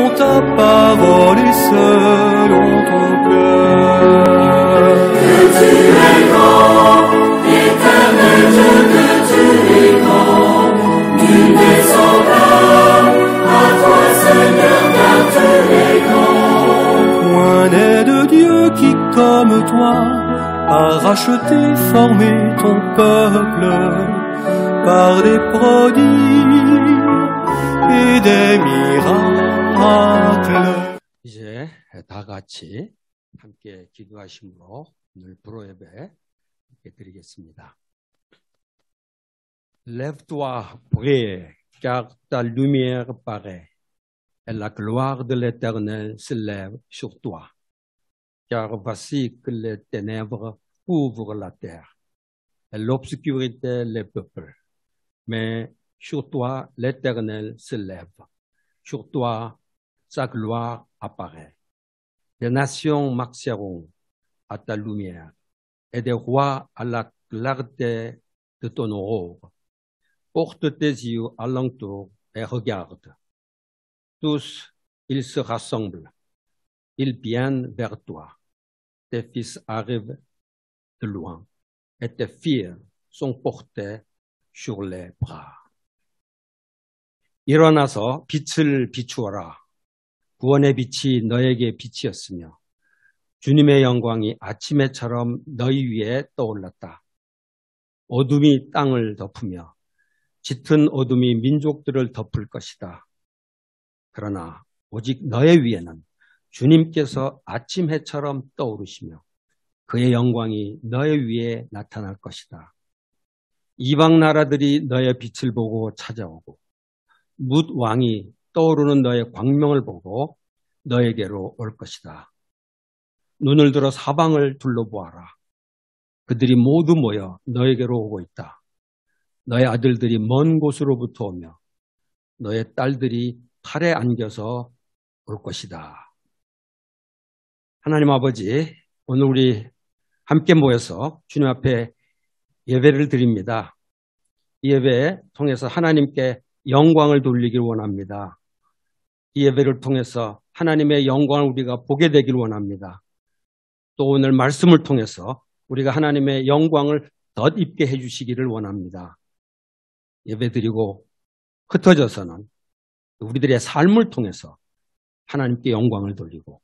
selon ta parole et selon ton cœur. Que tu es grand, éternel Dieu, que tu es grand, nul n'est semblable à toi, Seigneur, car tu es grand. Point n'est de Dieu qui, comme toi, a racheté, formé ton peuple par des prodiges et des miracles. 이제 다 같이 함께 기도하심으로 오늘 불호 예배 드리겠습니다. Lève-toi, prie, car ta lumière paraît, et la gloire de l'Éternel se lève sur toi. Car voici que les ténèbres couvrent la terre, et l'obscurité les peuples. Mais sur toi, l'Éternel se lève. Sur toi, sa gloire apparaît. Les nations marcheront à ta lumière, et des rois à la clarté de ton aurore. Porte tes yeux alentour et regarde. Tous, ils se rassemblent. Ils viennent vers toi. Tes fils arrivent de loin, et tes filles sont portées sur les bras. 일어나서 빛을 비추어라. 구원의 빛이 너에게 빛이었으며 주님의 영광이 아침 해처럼 너희 위에 떠올랐다. 어둠이 땅을 덮으며 짙은 어둠이 민족들을 덮을 것이다. 그러나 오직 너의 위에는 주님께서 아침 해처럼 떠오르시며 그의 영광이 너의 위에 나타날 것이다. 이방 나라들이 너의 빛을 보고 찾아오고 뭇 왕이 떠오르는 너의 광명을 보고 너에게로 올 것이다. 눈을 들어 사방을 둘러보아라. 그들이 모두 모여 너에게로 오고 있다. 너의 아들들이 먼 곳으로부터 오며 너의 딸들이 팔에 안겨서 올 것이다. 하나님 아버지, 오늘 우리 함께 모여서 주님 앞에 예배를 드립니다. 이 예배 통해서 하나님께 영광을 돌리길 원합니다. 이 예배를 통해서 하나님의 영광을 우리가 보게 되길 원합니다. 또 오늘 말씀을 통해서 우리가 하나님의 영광을 덧입게 해주시기를 원합니다. 예배드리고 흩어져서는 우리들의 삶을 통해서 하나님께 영광을 돌리고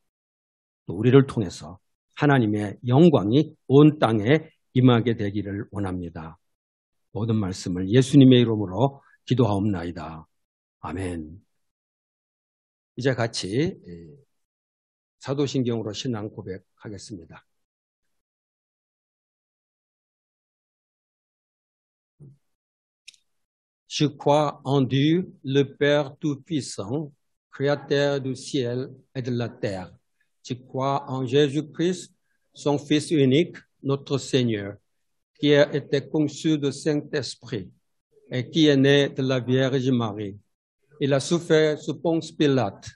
또 우리를 통해서 하나님의 영광이 온 땅에 임하게 되기를 원합니다. 모든 말씀을 예수님의 이름으로 기도하옵나이다. 아멘. 이제 같이 사도신경으로 신앙 고백하겠습니다. Je crois en Dieu, le Père Tout-Puissant, Créateur du ciel et de la terre. Je crois en Jésus-Christ, son Fils unique, notre Seigneur, qui a été conçu du Saint-Esprit et qui est né de la Vierge Marie. Il a souffert sous Ponce Pilate.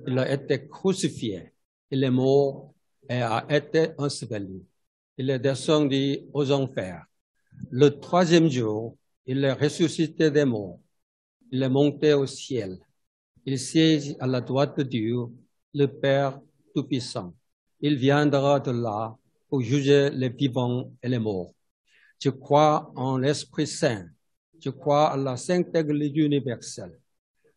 Il a été crucifié. Il est mort et a été enseveli. Il est descendu aux enfers. Le troisième jour, il est ressuscité des morts. Il est monté au ciel. Il siège à la droite de Dieu, le Père Tout-Puissant. Il viendra de là pour juger les vivants et les morts. Je crois en l'Esprit Saint. Je crois à la Sainte Église universelle,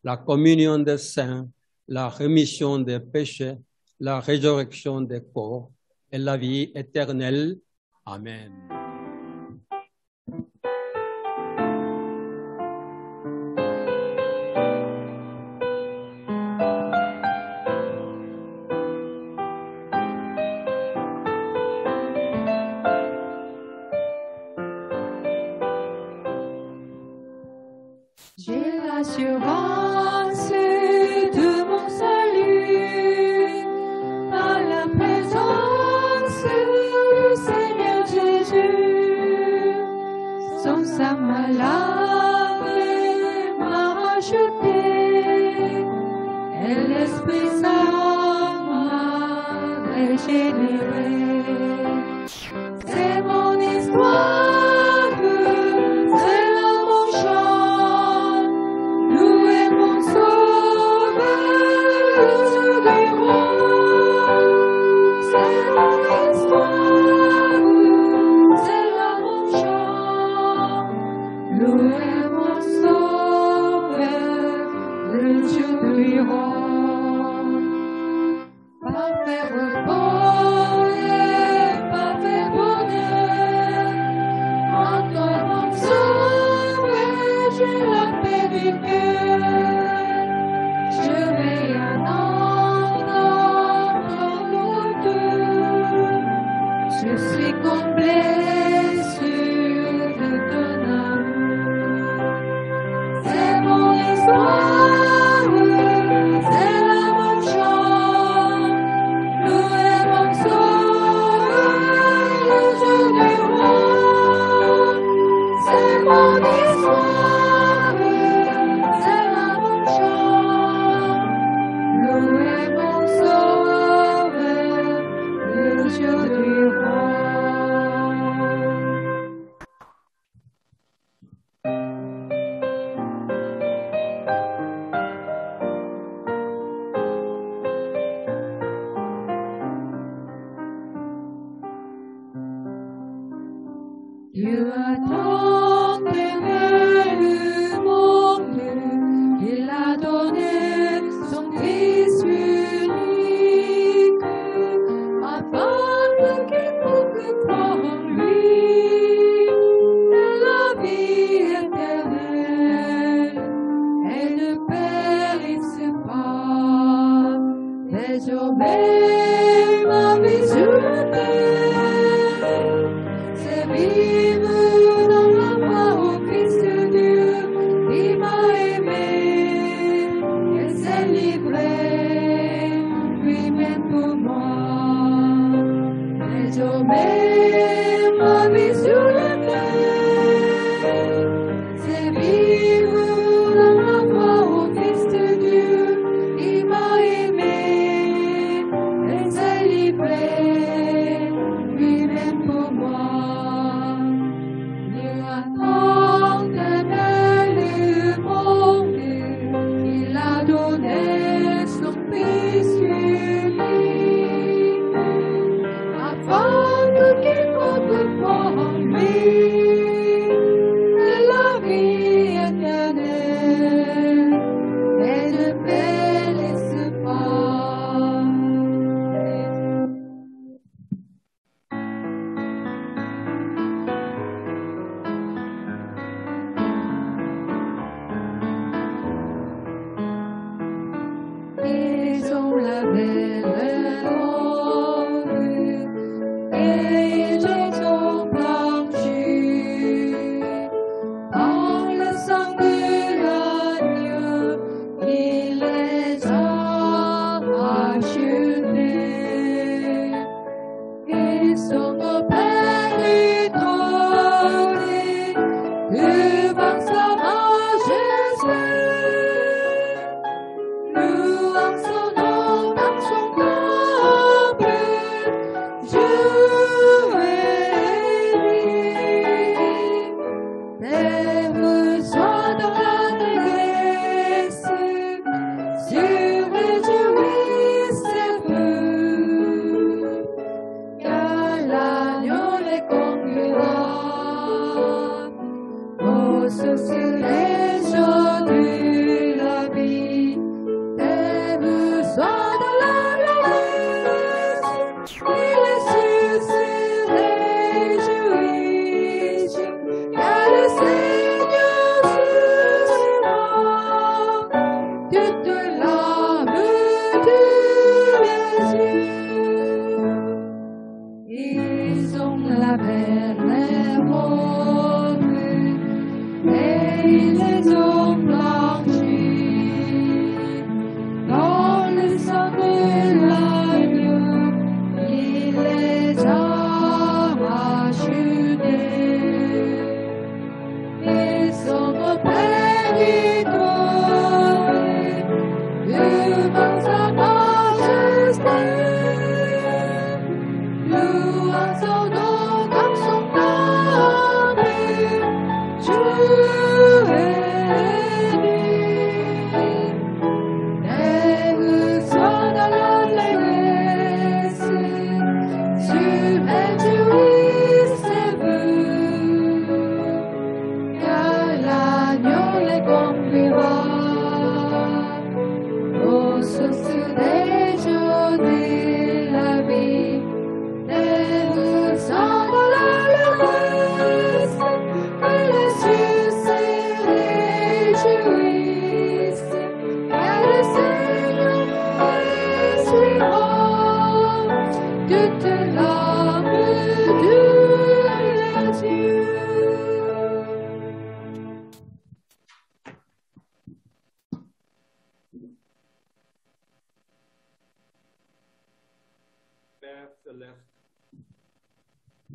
la communion des saints, la rémission des péchés, la résurrection des corps et la vie éternelle. Amen. J'ai l'assurance de mon salut à la présence du Seigneur Jésus. Son sang m'a lavé, m'a racheté, et l'Esprit Saint m'a régénéré. C'est mon histoire. Parfait repos et parfait bonheur, en toi mon sauveur, j'ai la paix du cœur. Je vais attendre ton retour. Je suis complet sûr de ton amour. C'est mon histoire, c'est là mon chant. Louer mon sauveur, le jour du roi. C'est mon histoire, c'est là mon chant. Louer mon sauveur, le jour du roi. Dieu a tant aimé le monde, il a donné son Fils unique, afin que quiconque croit en lui ait la vie éternelle et ne périsse pas. Désormais, ma vie sur la terre, c'est vivre dans la foi au Fils de Dieu qui m'a aimé et s'est livré lui-même pour moi. Désormais, ma vie sur la terre, c'est vivre dans la foi au Fils de Dieu qui m'a aimé et s'est livré lui-même pour moi. Dieu a tant aimé le monde, il a donné son Fils unique, afin que quiconque croit en lui ait la vie éternelle et ne périsse pas. Ils ont lavé leur robe et ils ont blanchi dans le sang de l'agneau. Il les a rachetés. Ils sont auprès du trône devant sa majesté. Louant son nom dans son temple, jour et nuit. Terre soit dans la déesse, sur les jouissez-vous, car l'agneau les conduira aux sources des eaux de la vie. Terre soit dans la déesse, il est sur les jouissent, car le Seigneur souffrira toute l'âme de les yeux. Ils ont lavé leurs robes et ils les ont blanchis dans le sang de l'agneau. Il les a rachetés. Ils sont auprès du trône devant sa majesté. Louant son nom dans son temple, jour et nuit. Terre soit dans la déesse, sur les jouissez-vous, car l'agneau les conduira aux source des jours de la vie. Les routes sont dans le reste, et les cieux se réjouissent. Car le Seigneur essuiera toute larme de leurs yeux.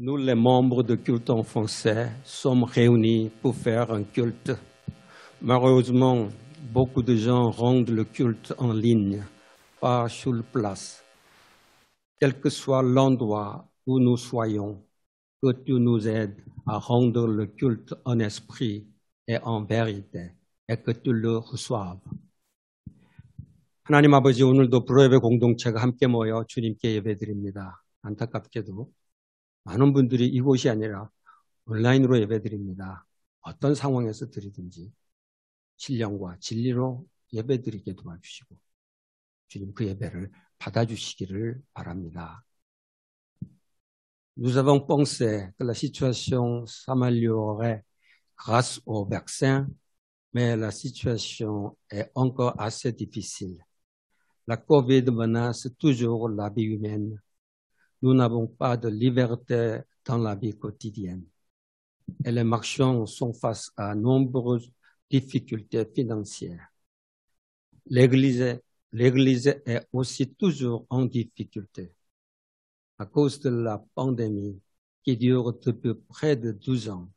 Nous, les membres de Culte en français, sommes réunis pour faire un culte. Malheureusement, beaucoup de gens rendent le culte en ligne, pas sur place. Quel que soit l'endroit où nous soyons, que tu nous aides à rendre le culte en esprit et en vérité, et que tu le reçoives. 하나님 아버지, 오늘도 브로예배 공동체가 함께 모여 주님께 예배드립니다. 안타깝게도 많은 분들이 이곳이 아니라 온라인으로 예배드립니다. 어떤 상황에서 드리든지 신령과 진리로 예배드리게 도와주시고 주님 그 예배를 받아주시기를 바랍니다. Nous avons pensé que la situation s'améliorerait grâce au vaccin, mais la situation est encore assez difficile. La COVID menace toujours la vie humaine. Nous n'avons pas de liberté dans la vie quotidienne. Et les marchands sont face à nombreuses difficultés financières. L'Église est aussi toujours en difficulté. À cause de la pandémie qui dure depuis près de 12 ans,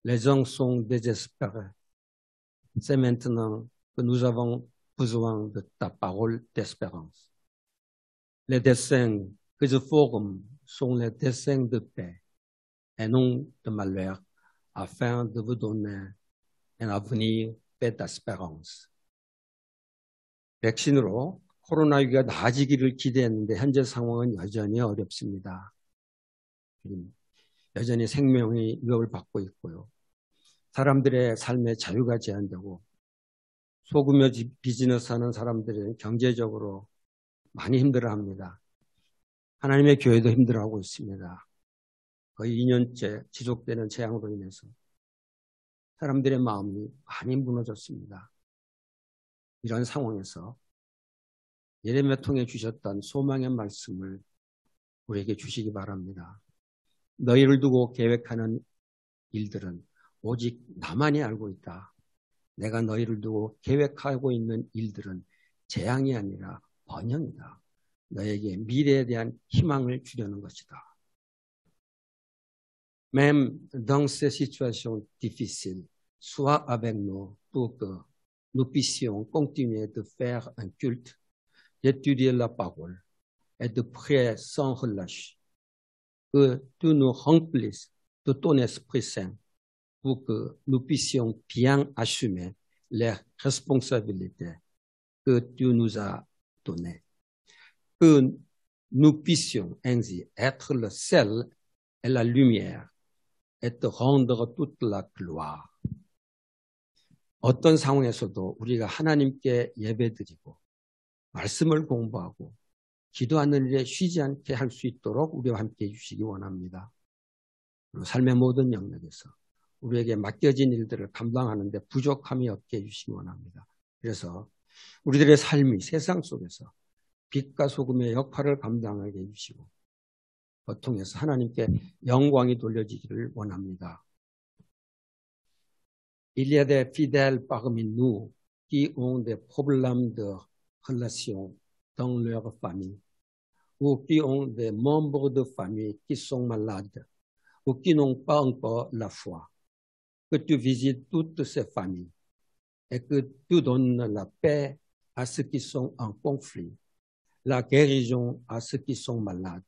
les gens sont désespérés. C'est maintenant que nous avons besoin de ta parole d'espérance. Les dessins que je forme sont les dessins de paix et non de malheur, afin de vous donner un avenir fait d'espérance. 백신으로 코로나 위기가 나아지기를 기대했는데 현재 상황은 여전히 어렵습니다. 여전히 생명이 위협을 받고 있고요. 사람들의 삶의 자유가 제한되고 소규모 비즈니스 하는 사람들은 경제적으로 많이 힘들어합니다. 하나님의 교회도 힘들어하고 있습니다. 거의 2년째 지속되는 재앙으로 인해서 사람들의 마음이 많이 무너졌습니다. 이런 상황에서 예레미야 통해 주셨던 소망의 말씀을 우리에게 주시기 바랍니다. 너희를 두고 계획하는 일들은 오직 나만이 알고 있다. 내가 너희를 두고 계획하고 있는 일들은 재앙이 아니라 번영이다. 너에게 미래에 대한 희망을 주려는 것이다. Même dans ces situations difficiles, sois avec nous pour que nous puissions continuer de faire un culte, d'étudier la parole et de prier sans relâche. Que tu nous remplisses de ton Esprit Saint pour que nous puissions bien assumer les responsabilités que tu nous as données. Que nous puissions ainsi être le sel et la lumière et te rendre toute la gloire. 어떤 상황에서도 우리가 하나님께 예배드리고 말씀을 공부하고 기도하는 일에 쉬지 않게 할 수 있도록 우리와 함께 해주시기 원합니다. 삶의 모든 영역에서 우리에게 맡겨진 일들을 감당하는 데 부족함이 없게 해주시기 원합니다. 그래서 우리들의 삶이 세상 속에서 빛과 소금의 역할을 감당하게 해주시고 그것 통해서 하나님께 영광이 돌려지기를 원합니다. Il y a des fidèles parmi nous qui ont des problèmes de relation dans leur famille ou qui ont des membres de famille qui sont malades ou qui n'ont pas encore la foi. Que tu visites toutes ces familles et que tu donnes la paix à ceux qui sont en conflit, la guérison à ceux qui sont malades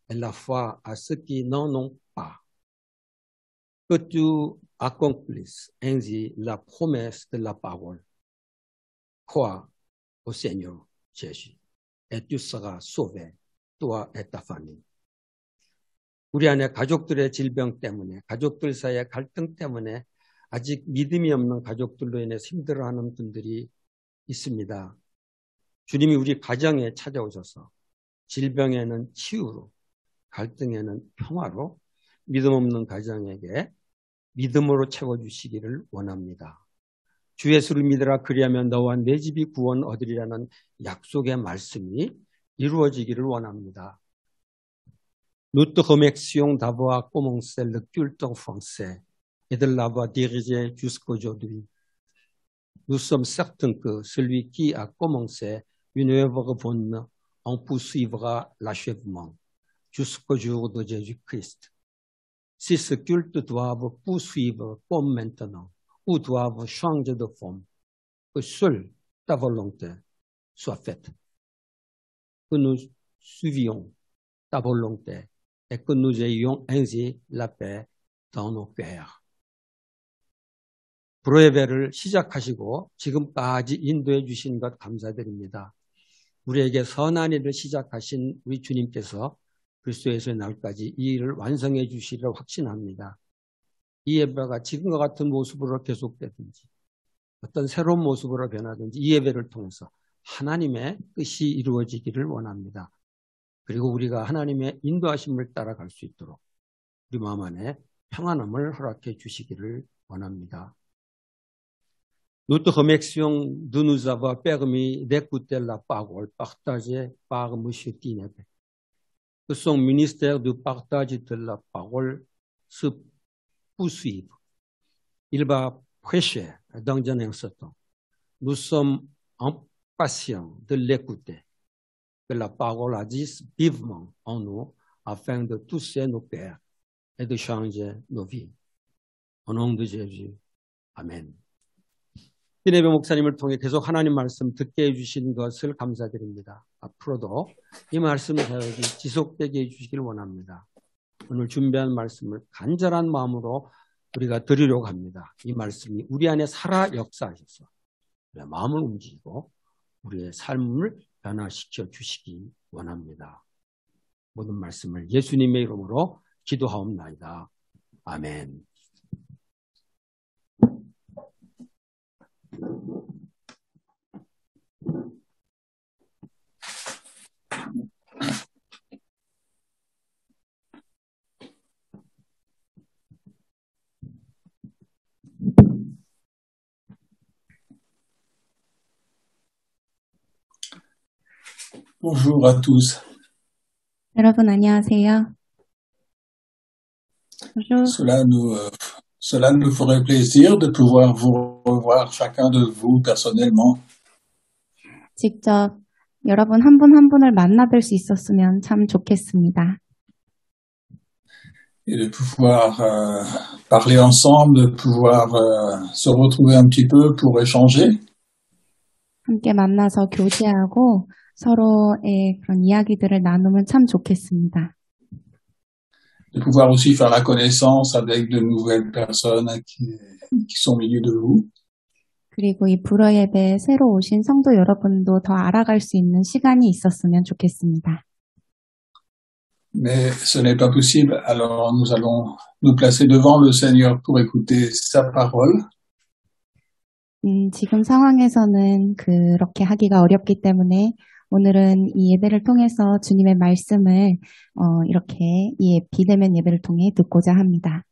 et la foi à ceux qui n'en ont pas. Que tu accomplisses ainsi la promesse de la parole. Crois au Seigneur Jésus et tu seras sauvé, toi et ta famille. 우리 안에 가족들의 질병 때문에, 가족들 사이의 갈등 때문에 아직 믿음이 없는 가족들로 인해 힘들어하는 분들이 있습니다. 주님이 우리 가정에 찾아오셔서 질병에는 치유로, 갈등에는 평화로, 믿음 없는 가정에게 믿음으로 채워주시기를 원합니다. 주 예수를 믿으라 그리하면 너와 내 집이 구원 얻으리라는 약속의 말씀이 이루어지기를 원합니다. Notre remercions d'avoir commencé le culte en français et de l'avoir dirigé jusqu'aujourd'hui. Nous sommes certains que celui qui a commencé une œuvre bonne en poursuivra l'achèvement jusqu'au jour de Jésus-Christ. Si ce culte doit poursuivre comme maintenant ou doivent changer de forme, que seule ta volonté soit faite. Que nous suivions ta volonté et que nous ayons ainsi la paix dans nos cœurs. 불어예배를 시작하시고 지금까지 인도해 주신 것 감사드립니다. 우리에게 선한 일을 시작하신 우리 주님께서 그리스도에서의 날까지 이 일을 완성해 주시리라 확신합니다. 이 예배가 지금과 같은 모습으로 계속되든지 어떤 새로운 모습으로 변하든지 이 예배를 통해서 하나님의 뜻이 이루어지기를 원합니다. 그리고 우리가 하나님의 인도하심을 따라갈 수 있도록 우리 마음 안에 평안함을 허락해 주시기를 원합니다. Nous te remercions de nous avoir permis d'écouter la parole partagée par M. Tinebe. Que son ministère de partage de la parole se poursuive. Il va prêcher dans un instant. Nous sommes impatients de l'écouter. Que la parole agisse vivement en nous afin de toucher nos cœurs et de changer nos vies. Au nom de Jésus. Amen. 티네베 목사님을 통해 계속 하나님 말씀 듣게 해주신 것을 감사드립니다. 앞으로도 이 말씀 사역이 지속되게 해주시길 원합니다. 오늘 준비한 말씀을 간절한 마음으로 우리가 드리려고 합니다. 이 말씀이 우리 안에 살아 역사하셔서 우리의 마음을 움직이고 우리의 삶을 변화시켜 주시기 원합니다. 모든 말씀을 예수님의 이름으로 기도하옵나이다. 아멘. Bonjour à tous. 여러분 안녕하세요. Bonjour. Cela nous ferait plaisir de pouvoir vous revoir chacun de vous personnellement. 직접 여러분 한 분 한 분을 만나뵐 수 있었으면 참 좋겠습니다. Et de pouvoir parler ensemble, de pouvoir se retrouver un petit peu pour échanger. 함께 만나서 교제하고 서로의 그런 이야기들을 나누면 참 좋겠습니다. De pouvoir aussi faire la connaissance avec de nouvelles personnes qui sont au milieu de vous. 그리고 이 불어 예배에 새로 오신 성도 여러분도 더 알아갈 수 있는 시간이 있었으면 좋겠습니다. Mais ce n'est pas possible, alors nous allons nous placer devant le Seigneur pour écouter sa parole. 지금 상황에서는 그렇게 하기가 어렵기 때문에 오늘은 이 예배를 통해서 주님의 말씀을 이렇게 이 비대면 예배를 통해 듣고자 합니다.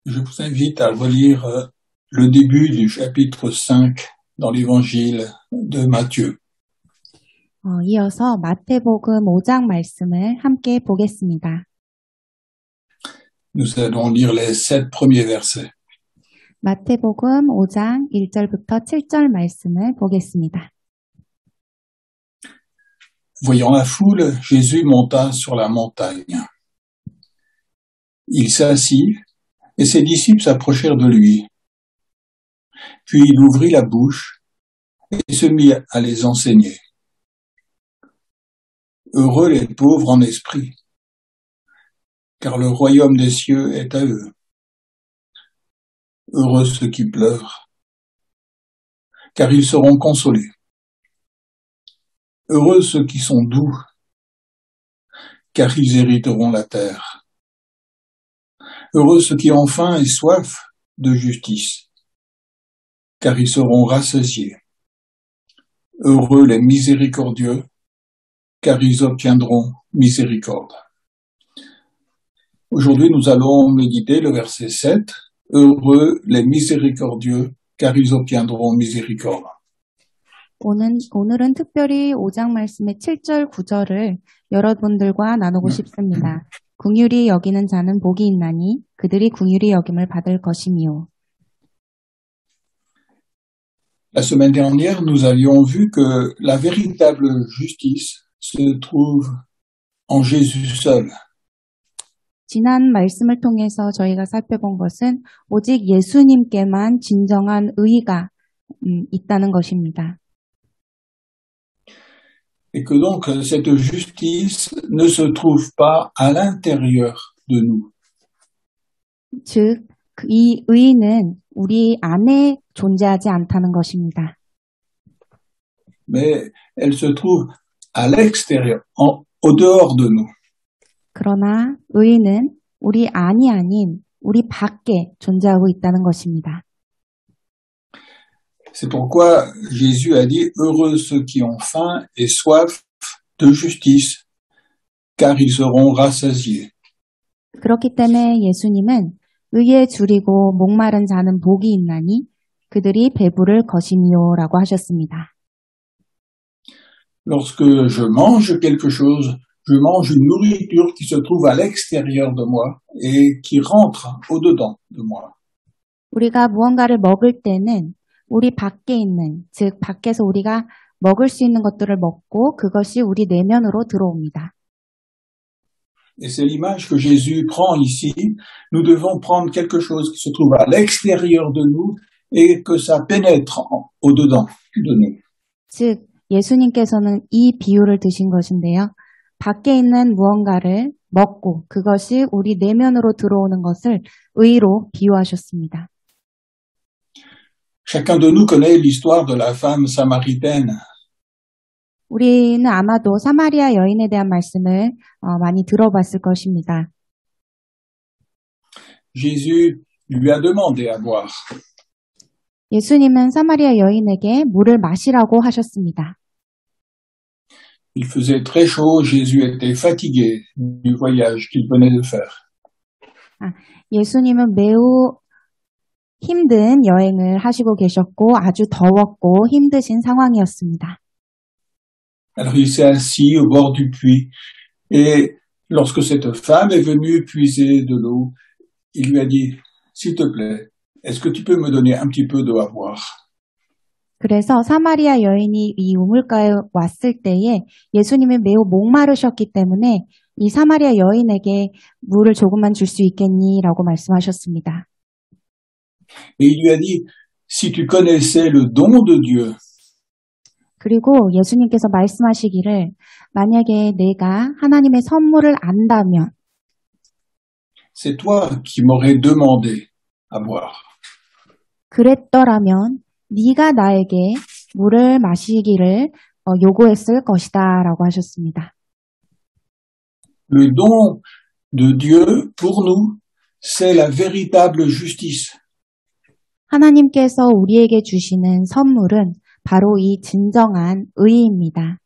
Je vous invite à relire le début du chapitre 5 dans l'évangile de Matthieu. 이어서 마태복음 5장 말씀을 함께 보겠습니다. Nous allons lire les 7 premiers versets. 마태복음 5장 1절부터 7절 말씀을 보겠습니다. Voyant la foule, Jésus monta sur la montagne. Il s'assit et ses disciples s'approchèrent de lui. Puis il ouvrit la bouche et se mit à les enseigner. Heureux les pauvres en esprit, car le royaume des cieux est à eux. Heureux ceux qui pleurent, car ils seront consolés. Heureux ceux qui sont doux, car ils hériteront la terre. Heureux ceux qui ont faim et soif de justice, car ils seront rassasiés. Heureux les miséricordieux, car ils obtiendront miséricorde. Aujourd'hui, nous allons méditer le verset 7. Heureux les miséricordieux, car ils obtiendront miséricorde. 오늘은 특별히 5장 말씀의 7절, 9절을 여러분들과 나누고 싶습니다. 긍휼히 여기는 자는 복이 있나니 그들이 긍휼히 여김을 받을 것이미요. La semaine dernière, nous avions vu que la véritable justice se trouve en Jésus seul. 지난 말씀을 통해서 저희가 살펴본 것은 오직 예수님께만 진정한 의가 있다는 것입니다. Et que donc cette justice ne se trouve pas à l'intérieur de nous. 즉, 이 의는 우리 안에 존재하지 않다는 것입니다. Mais elle se trouve à l'extérieur, au dehors de nous. 그러나 의는 우리 안이 아닌 우리 밖에 존재하고 있다는 것입니다. C'est pourquoi Jésus a dit « Heureux ceux qui ont faim et soif de justice, car ils seront rassasiés. » 그렇기 때문에 예수님은 의에 줄이고 목마른 자는 복이 있나니 그들이 배부를 것이미요라고 하셨습니다. Lorsque je mange quelque chose, je mange une nourriture qui se trouve à l'extérieur de moi et qui rentre au-dedans de moi. 우리가 무언가를 먹을 때는 우리 밖에 있는, 즉 밖에서 우리가 먹을 수 있는 것들을 먹고 그것이 우리 내면으로 들어옵니다. Et c'est l'image que Jésus prend ici. Nous devons prendre quelque chose qui se trouve à l'extérieur de nous et que ça pénètre au-dedans de nous. 즉 예수님께서는 이 비유를 드신 것인데요. 밖에 있는 무언가를 먹고 그것이 우리 내면으로 들어오는 것을 의로 비유하셨습니다. Chacun de nous connaît l'histoire de la femme samaritaine. 우리는 아마도 사마리아 여인에 대한 말씀을 많이 들어봤을 것입니다. Jésus lui a demandé à boire. 예수님은 사마리아 여인에게 물을 마시라고 하셨습니다. Il faisait très chaud, Jésus était fatigué du voyage qu'il venait de faire. 예수님은 매우 힘든 여행을 하시고 계셨고 아주 더웠고 힘드신 상황이었습니다. Alors il s'est assis au bord du puits et lorsque cette femme est venue puiser de l'eau, il lui a dit « S'il te plaît, est-ce que tu peux me donner un petit peu d'eau à boire ?» 그래서 사마리아 여인이 이 우물가에 왔을 때에 예수님이 매우 목마르셨기 때문에 이 사마리아 여인에게 물을 조금만 줄 수 있겠니? 라고 말씀하셨습니다. Et il lui a dit « Si tu connaissais le don de Dieu, 그리고 예수님께서 말씀하시기를 만약에 내가 하나님의 선물을 안다면 c'est toi qui m'aurais demandé à boire. 그랬더라면 네가 나에게 물을 마시기를 요구했을 것이다 라고 하셨습니다. Le don de Dieu pour nous, c'est la véritable justice. 하나님께서 우리에게 주시는 선물은 바로 이 진정한 의입니다.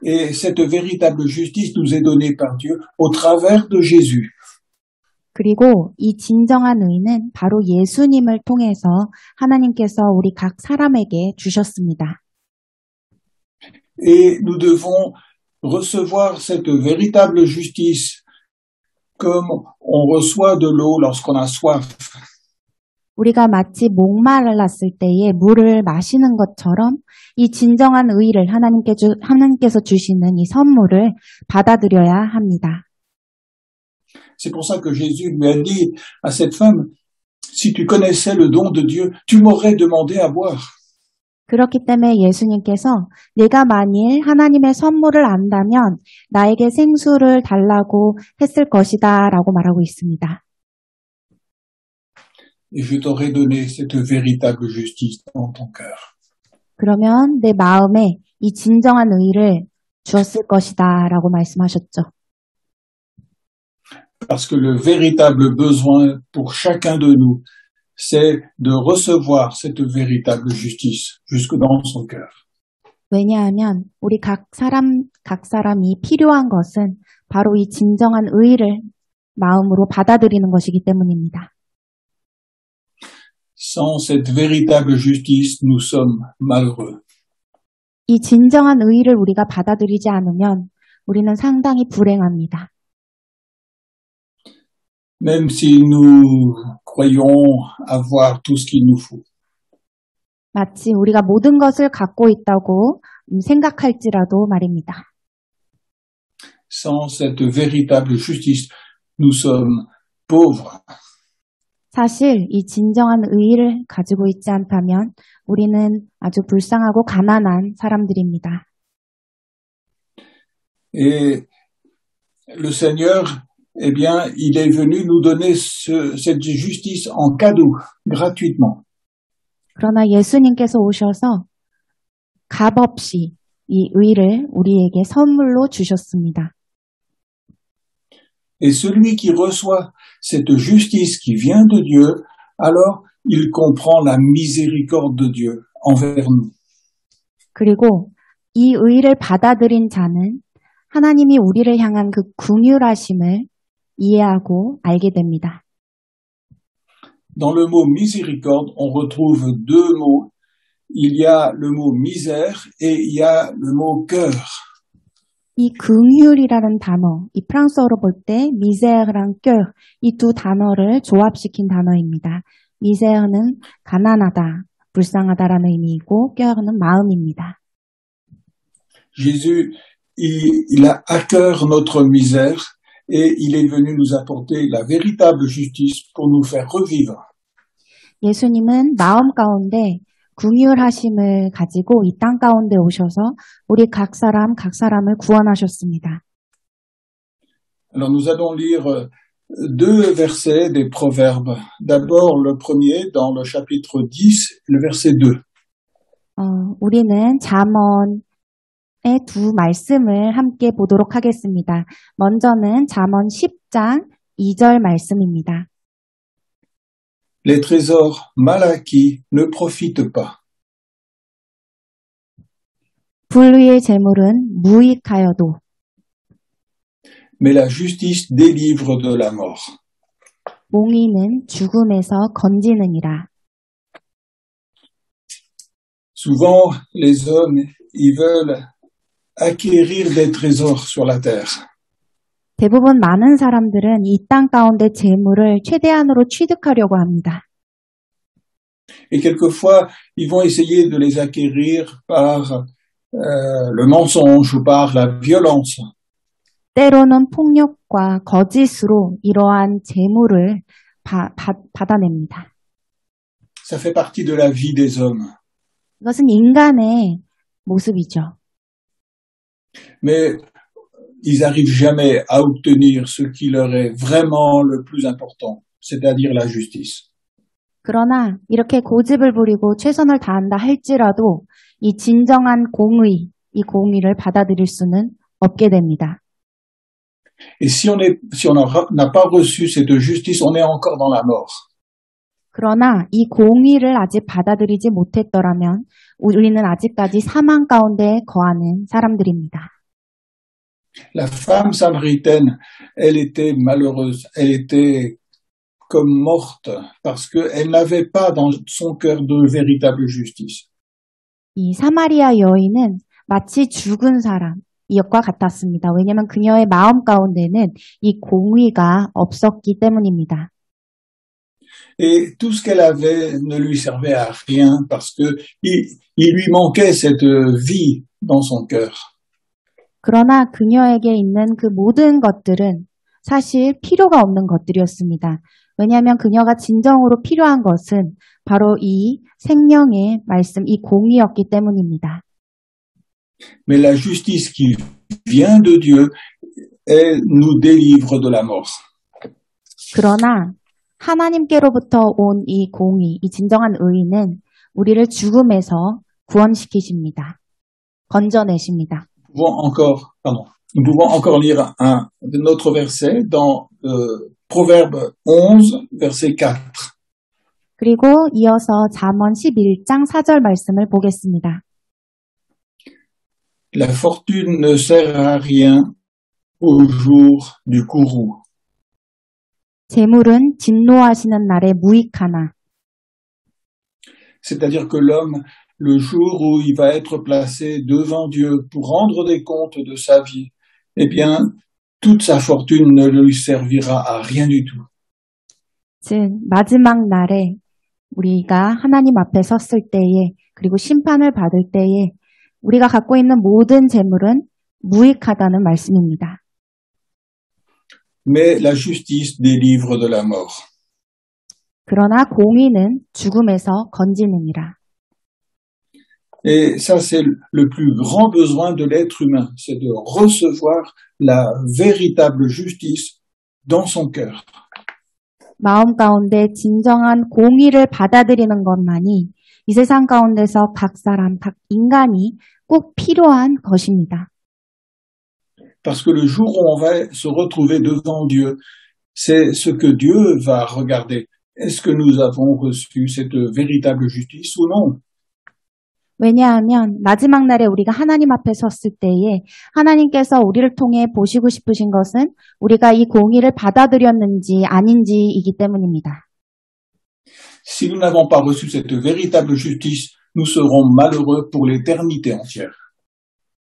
Et cette véritable justice nous est donnée par Dieu au travers de Jésus. 그리고 이 진정한 의는 바로 예수님을 통해서 하나님께서 우리 각 사람에게 주셨습니다. Et nous devons recevoir cette véritable justice comme on reçoit de l'eau lorsqu'on a soif. 우리가 마치 목말랐을 때에 물을 마시는 것처럼 이 진정한 의를 하나님께서 주시는 이 선물을 받아들여야 합니다. C'est pour ça que Jésus lui a dit à cette femme, si tu connaissais le don de Dieu, tu m'aurais demandé à boire. 그렇기 때문에 예수님께서 내가 만일 하나님의 선물을 안다면 나에게 생수를 달라고 했을 것이다 라고 말하고 있습니다. Et je t'aurais donné cette véritable justice dans ton cœur. 그러면 내 마음에 이 진정한 의를 주었을 것이다 라고 말씀하셨죠. Parce que le véritable besoin pour chacun de nous, c'est de recevoir cette véritable justice jusque dans son cœur. 왜냐하면 우리 각 사람이 필요한 것은 바로 이 진정한 의를 마음으로 받아들이는 것이기 때문입니다. Sans cette véritable justice, nous sommes malheureux. 이 진정한 의를 우리가 받아들이지 않으면 우리는 상당히 불행합니다. Même si nous croyons avoir tout ce qu'il nous faut. 마치 우리가 모든 것을 갖고 있다고 생각할지라도 말입니다. Sans cette véritable justice, nous sommes pauvres. 사실 이 진정한 의의를 가지고 있지 않다면 우리는 아주 불쌍하고 가난한 사람들입니다. Et le Seigneur, eh bien, il est venu nous donner cette justice en cadeau, gratuitement. 그러나 예수님께서 오셔서 값없이 이 의를 우리에게 선물로 주셨습니다. Et celui qui reçoit cette justice qui vient de Dieu, alors il comprend la miséricorde de Dieu envers nous. 그리고 이 의를 받아들인 자는 하나님이 우리를 향한 그 긍휼하심을 이해하고 알게 됩니다. Dans le mot miséricorde, on retrouve deux mots. Il y a le mot misère et il y a le mot cœur. 이 긍휼이라는 단어, 이 프랑스어로 볼 때 미세르랑 껴, 이 두 단어를 조합시킨 단어입니다. 미세르는 가난하다, 불쌍하다라는 의미이고 껴는 마음입니다. Jésus, il a à cœur notre misère et il est venu nous apporter la véritable justice pour nous faire revivre. 예수님은 마음 가운데 긍휼하심을 가지고 이 땅 가운데 오셔서 우리 각 사람을 구원하셨습니다. Alors nous allons lire deux versets des Proverbes. D'abord le premier dans le chapitre 10, le verset 2. 우리는 잠언의 두 말씀을 함께 보도록 하겠습니다. 먼저는 잠언 10장 2절 말씀입니다. Les trésors mal acquis ne profitent pas. 불의의 재물은 무익하여도 Mais la justice délivre de la mort. 몽의는 죽음에서 건지느니라. Souvent, les hommes, ils veulent acquérir des trésors sur la terre. 대부분 많은 사람들은 이 땅 가운데 재물을 최대한으로 취득하려고 합니다. Et quelquefois, ils vont essayer de les acquérir par le mensonge ou par la violence. 때로는 폭력과 거짓으로 이러한 재물을 받아냅니다. Ça fait partie de la vie des hommes. 이것은 인간의 모습이죠. Mais ils n'arrivent jamais à obtenir ce qui leur est vraiment le plus important, c'est-à-dire la justice. 그러나 이렇게 고집을 부리고 최선을 다한다 할지라도 이 진정한 공의, 이 공의를 받아들일 수는 없게 됩니다. Et si on n'a pas reçu cette justice, on est encore dans la mort. 그러나 이 공의를 아직 받아들이지 못했더라면 우리는 아직까지 사망 가운데 거하는 사람들입니다. La femme samaritaine, elle était malheureuse, elle était comme morte parce qu'elle n'avait pas dans son cœur de véritable justice. 이 사마리아 여인은 마치 죽은 사람이었과 같았습니다. 왜냐하면 그녀의 마음 가운데는 이 공의가 없었기 때문입니다. Et tout ce qu'elle avait ne lui servait à rien parce que il lui manquait cette vie dans son cœur. 그러나 그녀에게 있는 그 모든 것들은 사실 필요가 없는 것들이었습니다. 왜냐하면 그녀가 진정으로 필요한 것은 바로 이 생명의 말씀, 이 공의였기 때문입니다. Mais la justice qui vient de Dieu, elle nous délivre de la mort. 그러나 하나님께로부터 온 이 공의, 이 진정한 의는 우리를 죽음에서 구원시키십니다. 건져내십니다. Nous pouvons encore lire un autre verset dans Proverbe 11, verset 4. 그리고 이어서 잠언 11장 4절 말씀을 보겠습니다. La fortune ne sert à rien au jour du courroux. 재물은 진노하시는 날에 무익하나. C'est-à-dire que l'homme, le jour où il va être placé devant Dieu pour rendre des comptes de sa vie, eh bien, toute sa fortune ne lui servira à rien du tout. 즉 마지막 날에 우리가 하나님 앞에 섰을 때에 그리고 심판을 받을 때에 우리가 갖고 있는 모든 재물은 무익하다는 말씀입니다. Mais la justice délivre de la mort. 그러나 공의는 죽음에서 건지느니라. Et ça, c'est le plus grand besoin de l'être humain, c'est de recevoir la véritable justice dans son cœur. 마음 가운데 진정한 공의를 받아들이는 것만이 이 세상 가운데서 각 사람, 각 인간이 꼭 필요한 것입니다. Parce que le jour où on va se retrouver devant Dieu, c'est ce que Dieu va regarder. Est-ce que nous avons reçu cette véritable justice ou non? 왜냐하면 마지막 날에 우리가 하나님 앞에 섰을 때에 하나님께서 우리를 통해 보시고 싶으신 것은 우리가 이 공의를 받아들였는지 아닌지이기 때문입니다. Si nous n'avons pas reçu cette véritable justice, nous serons malheureux pour l'éternité entière.